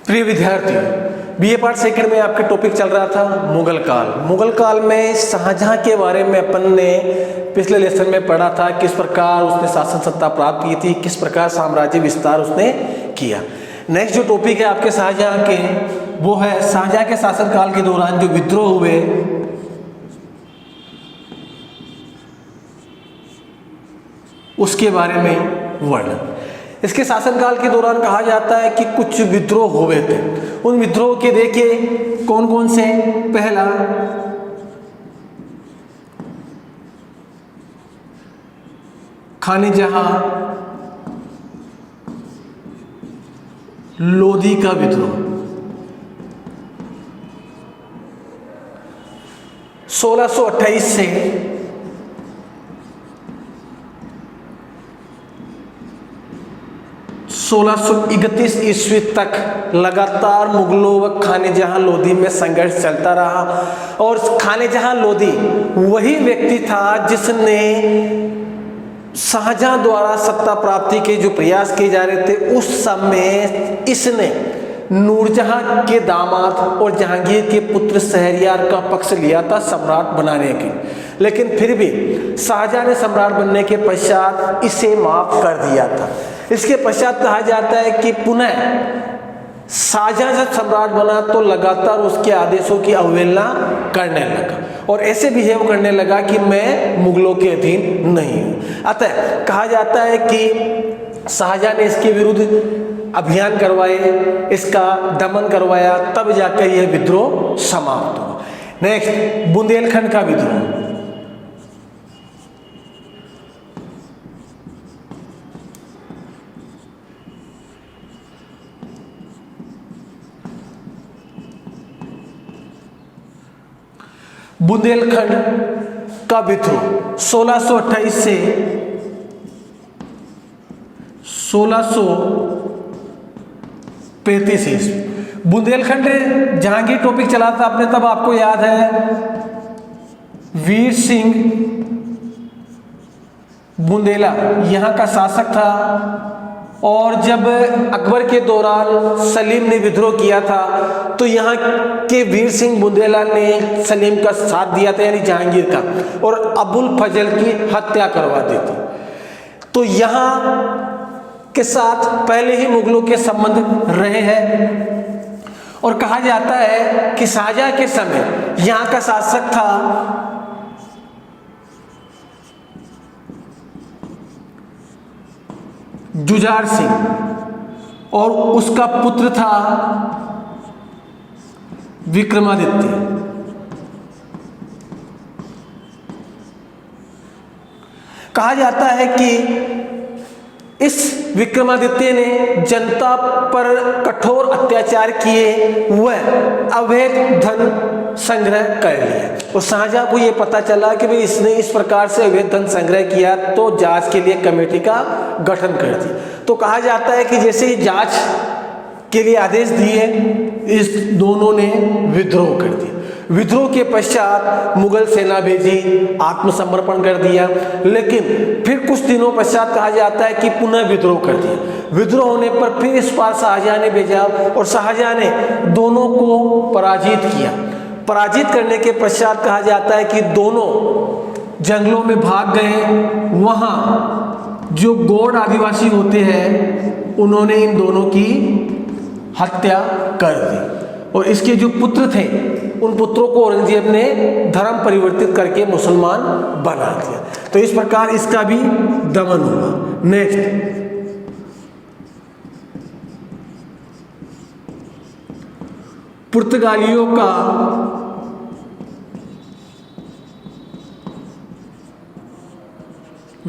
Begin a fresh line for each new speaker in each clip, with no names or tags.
प्रिय विद्यार्थियों, BA part second में आपका टॉपिक चल रहा था मुगल काल। मुगल काल में शाहजहां के बारे में अपन ने पिछले लेसन में पढ़ा था, किस प्रकार उसने शासन सत्ता प्राप्त की थी, किस प्रकार साम्राज्य विस्तार उसने किया। नेक्स्ट जो टॉपिक है आपके शाहजहां के, वो है शाहजहां के शासनकाल के दौरान जो विद्रोह हुए उसके बारे में वर्णन। इसके शासनकाल के दौरान कहा जाता है कि कुछ विद्रोह हुए थे। उन विद्रोह के देखिए कौन कौन से। पहला, खाने जहां लोधी का विद्रोह 1628 से 1631 ईस्वी तक लगातार मुगलों व खाने जहां लोधी में संघर्ष चलता रहा। और खाने जहां लोधी वही व्यक्ति था जिसने शाहजहां द्वारा सत्ता प्राप्ति के जो प्रयास किए जा रहे थे उस समय इसने नूरजहां के दामाद और जहांगीर के पुत्र शहरयार का पक्ष लिया था सम्राट बनाने के। लेकिन फिर भी शाहजहां ने सम्राट बनने के पश्चात इसे माफ कर दिया था। इसके पश्चात कहा जाता है कि पुनः शाहजहां जब सम्राट बना तो लगातार उसके आदेशों की अवहेलना करने लगा और ऐसे बिहेव करने लगा कि मैं मुगलों के अधीन नहीं हूं। अतः कहा जाता है कि शाहजहां ने इसके विरुद्ध अभियान करवाए, इसका दमन करवाया, तब जाकर यह विद्रोह समाप्त हुआ। नेक्स्ट, बुंदेलखंड का विद्रोह। बुंदेलखंड का विद्रोह 1628 से 1635 ईस्वी। बुंदेलखंड जहांगीर टॉपिक चला था आपने, तब आपको याद है वीर सिंह बुंदेला यहां का शासक था। और जब अकबर के दौरान सलीम ने विद्रोह किया था तो यहाँ के वीर सिंह बुंदेला ने सलीम का साथ दिया था, यानी जहांगीर का, और अबुल फजल की हत्या करवा दी थी। तो यहाँ के साथ पहले ही मुगलों के संबंध रहे हैं। और कहा जाता है कि शाहजहां के समय यहाँ का शासक था जुझार सिंह और उसका पुत्र था विक्रमादित्य। कहा जाता है कि इस विक्रमादित्य ने जनता पर कठोर अत्याचार किए, वह अवैध धन संग्रह कर लिया। और शाहजहां को यह पता चला कि भाई इसने इस प्रकार से अवैध धन संग्रह किया, तो जांच के लिए कमेटी का गठन कर दिया। तो कहा जाता है कि जैसे ही जांच के लिए आदेश दिए, इस दोनों ने विद्रोह कर दिया। विद्रोह के पश्चात मुगल सेना भेजी, आत्मसमर्पण कर दिया। लेकिन फिर कुछ दिनों पश्चात कहा जाता है कि पुनः विद्रोह कर दिया। विद्रोह होने पर फिर इस बार शाहजहां ने भेजा और शाहजहां ने दोनों को पराजित किया। पराजित करने के पश्चात कहा जाता है कि दोनों जंगलों में भाग गए। वहां जो गौड़ आदिवासी होते हैं उन्होंने इन दोनों की हत्या कर दी। और इसके जो पुत्र थे उन पुत्रों को औरंगजेब ने धर्म परिवर्तित करके मुसलमान बना दिया। तो इस प्रकार इसका भी दमन हुआ। नेक्स्ट, पुर्तगालियों का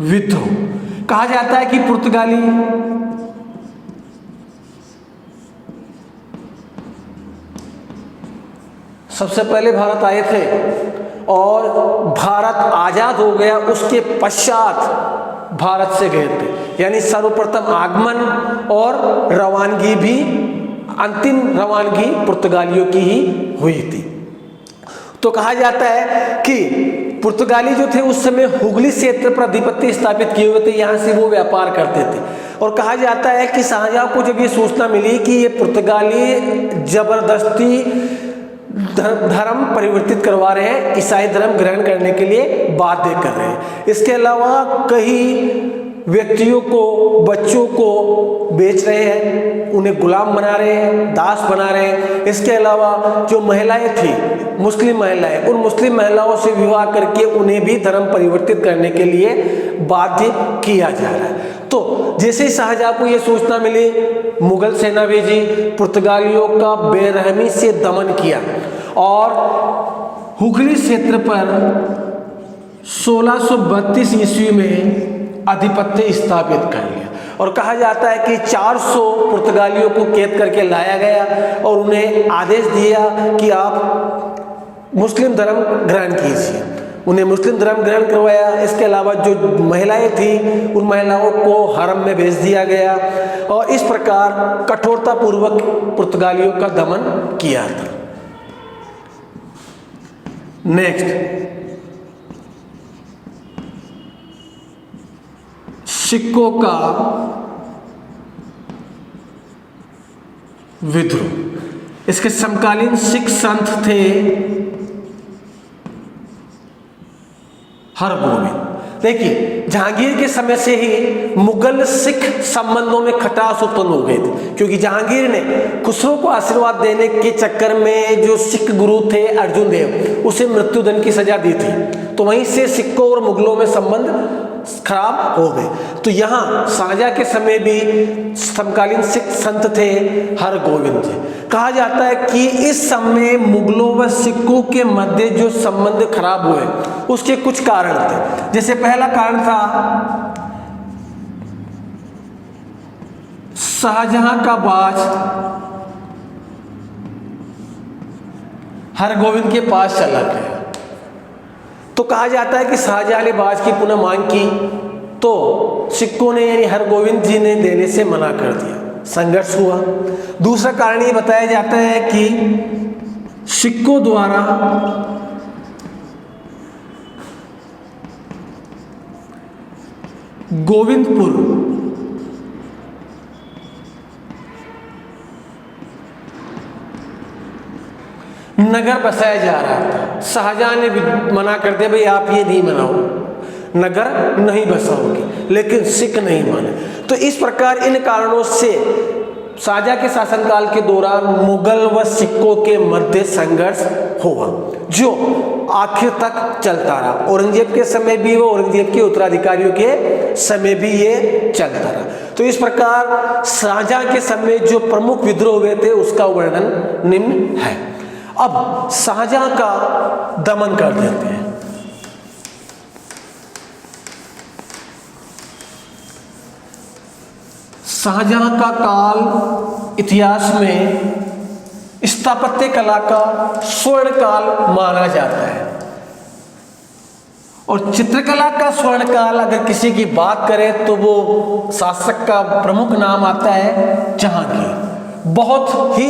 विद्रोह। कहा जाता है कि पुर्तगाली सबसे पहले भारत आए थे और भारत आजाद हो गया उसके पश्चात भारत से गए थे, यानी सर्वप्रथम आगमन और रवानगी भी, अंतिम रवानगी पुर्तगालियों की ही हुई थी। तो कहा जाता है कि पुर्तगाली जो थे उस समय हुगली क्षेत्र पर अधिपत्य स्थापित किए हुए थे, यहाँ से वो व्यापार करते थे। और कहा जाता है कि शाहजहां को जब ये सूचना मिली कि ये पुर्तगाली जबरदस्ती धर्म परिवर्तित करवा रहे हैं, ईसाई धर्म ग्रहण करने के लिए बाध्य कर रहे हैं, इसके अलावा कई व्यक्तियों को, बच्चों को बेच रहे हैं, उन्हें गुलाम बना रहे हैं, दास बना रहे हैं। इसके अलावा जो महिलाएं थी, मुस्लिम महिलाएं, उन मुस्लिम महिलाओं से विवाह करके उन्हें भी धर्म परिवर्तित करने के लिए बाध्य किया जा रहा है। तो जैसे ही शाहजहां को यह सूचना मिली, मुगल सेना भेजी, पुर्तगालियों का बेरहमी से दमन किया और हुगली क्षेत्र पर 1632 ईस्वी में आधिपत्य स्थापित कर लिया। और कहा जाता है कि 400 पुर्तगालियों को कैद करके लाया गया और उन्हें आदेश दिया कि आप मुस्लिम धर्म ग्रहण कीजिए। उन्हें मुस्लिम धर्म ग्रहण करवाया। इसके अलावा जो महिलाएं थी, उन महिलाओं को हरम में भेज दिया गया और इस प्रकार कठोरतापूर्वक पुर्तगालियों का दमन किया था। नेक्स्ट, सिखों का विद्रोह। इसके समकालीन सिख संत थे हरगोविंद। देखिए, जहांगीर के समय से ही मुगल सिख संबंधों में खटास उत्पन्न हो गई थी, क्योंकि जहांगीर ने खुसरो को आशीर्वाद देने के चक्कर में जो सिख गुरु थे अर्जुन देव, उसे मृत्युदंड की सजा दी थी। तो वहीं से सिखों और मुगलों में संबंध खराब हो गए। तो यहाँ शाहजहां के समय भी समकालीन सिख संत थे हरगोविंद जी। कहा जाता है कि इस समय मुगलों व सिखों के मध्य जो संबंध खराब हुए उसके कुछ कारण थे। जैसे पहला कारण था शाहजहां का बाज हरगोविंद के पास चला गया। तो कहा जाता है कि शाहजहां ने बाज की पुनः मांग की तो सिखों ने यानी हरगोविंद जी ने देने से मना कर दिया, संघर्ष हुआ। दूसरा कारण ये बताया जाता है कि सिखों द्वारा गोविंदपुर नगर बसाया जा रहा था। शाहजहां ने भी मना कर दिया, भाई आप ये नहीं बनाओ, नगर नहीं बसाओगे, लेकिन सिख नहीं माने। तो इस प्रकार इन कारणों से शाहजहां के शासनकाल के दौरान मुगल व सिखों के मध्य संघर्ष हुआ, जो आखिर तक चलता रहा। औरंगजेब के समय भी वो, औरंगजेब के उत्तराधिकारियों के समय भी ये चलता रहा। तो इस प्रकार शाहजहां के समय जो प्रमुख विद्रोह हुए थे उसका वर्णन निम्न है। अब शाहजहां का दमन कर देते हैं। शाहजहां का काल इतिहास में स्थापत्य कला का स्वर्ण काल माना जाता है। और चित्रकला का स्वर्ण काल अगर किसी की बात करें तो वो शासक का प्रमुख नाम आता है जहांगीर। बहुत ही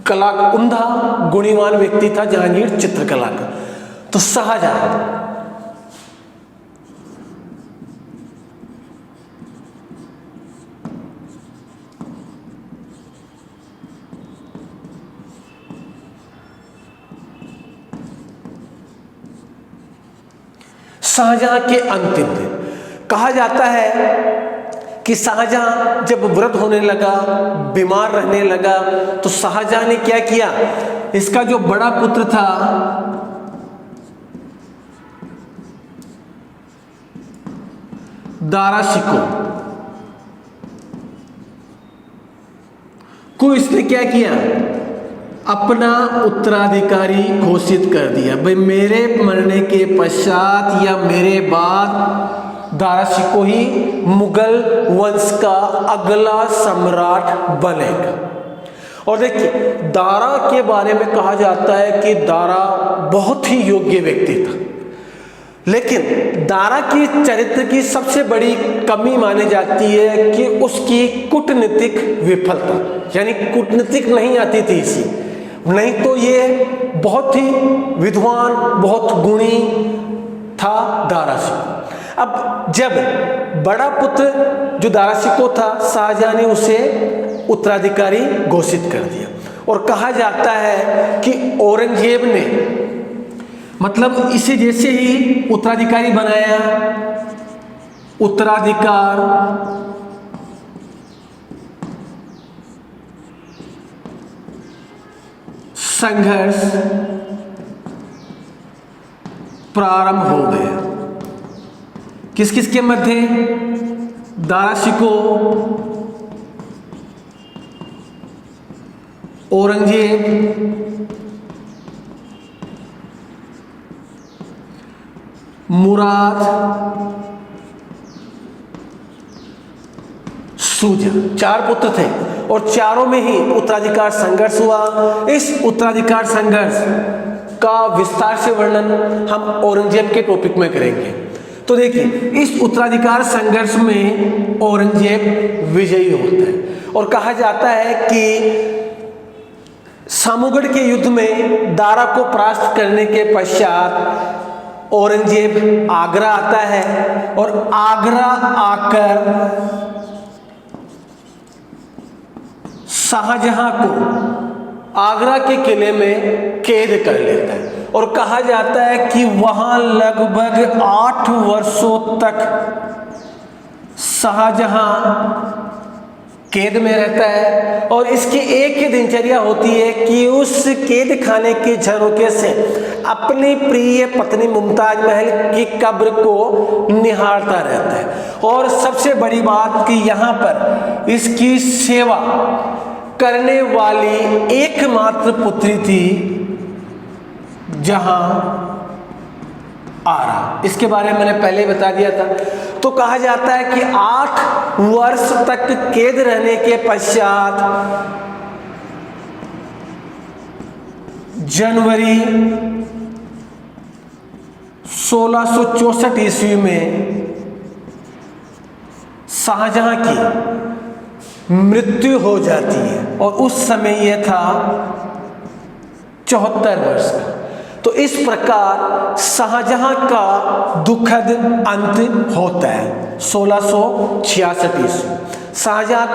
कला उम्दा गुणीवान व्यक्ति था जहांगीर चित्रकला का। तो शाहजहां शाहजहां के अंतिम दिन, कहा जाता है कि शाहजहां जब वृद्ध होने लगा, बीमार रहने लगा, तो शाहजहां ने क्या किया, इसका जो बड़ा पुत्र था दारा शिकोह को इसने क्या किया, अपना उत्तराधिकारी घोषित कर दिया। भाई मेरे मरने के पश्चात या मेरे बाद दारा शिकोह ही मुगल वंश का अगला सम्राट बनेगा। और देखिए, दारा के बारे में कहा जाता है कि दारा बहुत ही योग्य व्यक्ति था, लेकिन दारा की चरित्र की सबसे बड़ी कमी मानी जाती है कि उसकी कूटनीतिक विफलता, यानी कूटनीतिक नहीं आती थी इसी, नहीं तो ये बहुत ही विद्वान, बहुत गुणी था दारा शिकोह। अब जब बड़ा पुत्र जो दारा शिकोह था, शाहजहां ने उसे उत्तराधिकारी घोषित कर दिया। और कहा जाता है कि औरंगजेब ने मतलब इसे जैसे ही उत्तराधिकारी बनाया, उत्तराधिकार संघर्ष प्रारंभ हो गया। किस किस के मध्य? दारा शिकोह, औरंगजेब, मुराद, सूजा, 4 पुत्र थे और चारों में ही उत्तराधिकार संघर्ष हुआ। इस उत्तराधिकार संघर्ष का विस्तार से वर्णन हम औरंगजेब के टॉपिक में करेंगे। तो देखिए, इस उत्तराधिकार संघर्ष में औरंगजेब विजयी होता है और कहा जाता है कि सामूगढ़ के युद्ध में दारा को परास्त करने के पश्चात औरंगजेब आगरा आता है और आगरा आकर शाहजहां को आगरा के किले में कैद कर लेता है और कहा जाता है कि वहां लगभग 8 वर्षों तक शाहजहां कैद में रहता है। और इसकी एक ही दिनचर्या होती है कि उस कैद खाने के झरोखे से अपनी प्रिय पत्नी मुमताज महल की कब्र को निहारता रहता है। और सबसे बड़ी बात कि यहाँ पर इसकी सेवा करने वाली एकमात्र पुत्री थी जहां आरा। इसके बारे में मैंने पहले बता दिया था। तो कहा जाता है कि 8 वर्ष तक कैद रहने के पश्चात जनवरी 1664 ईस्वी में शाहजहां की मृत्यु हो जाती है और उस समय यह था 74 वर्ष का। तो इस प्रकार शाहजहां का दुखद अंत होता है 1666 ईस्वी। शाहजहां का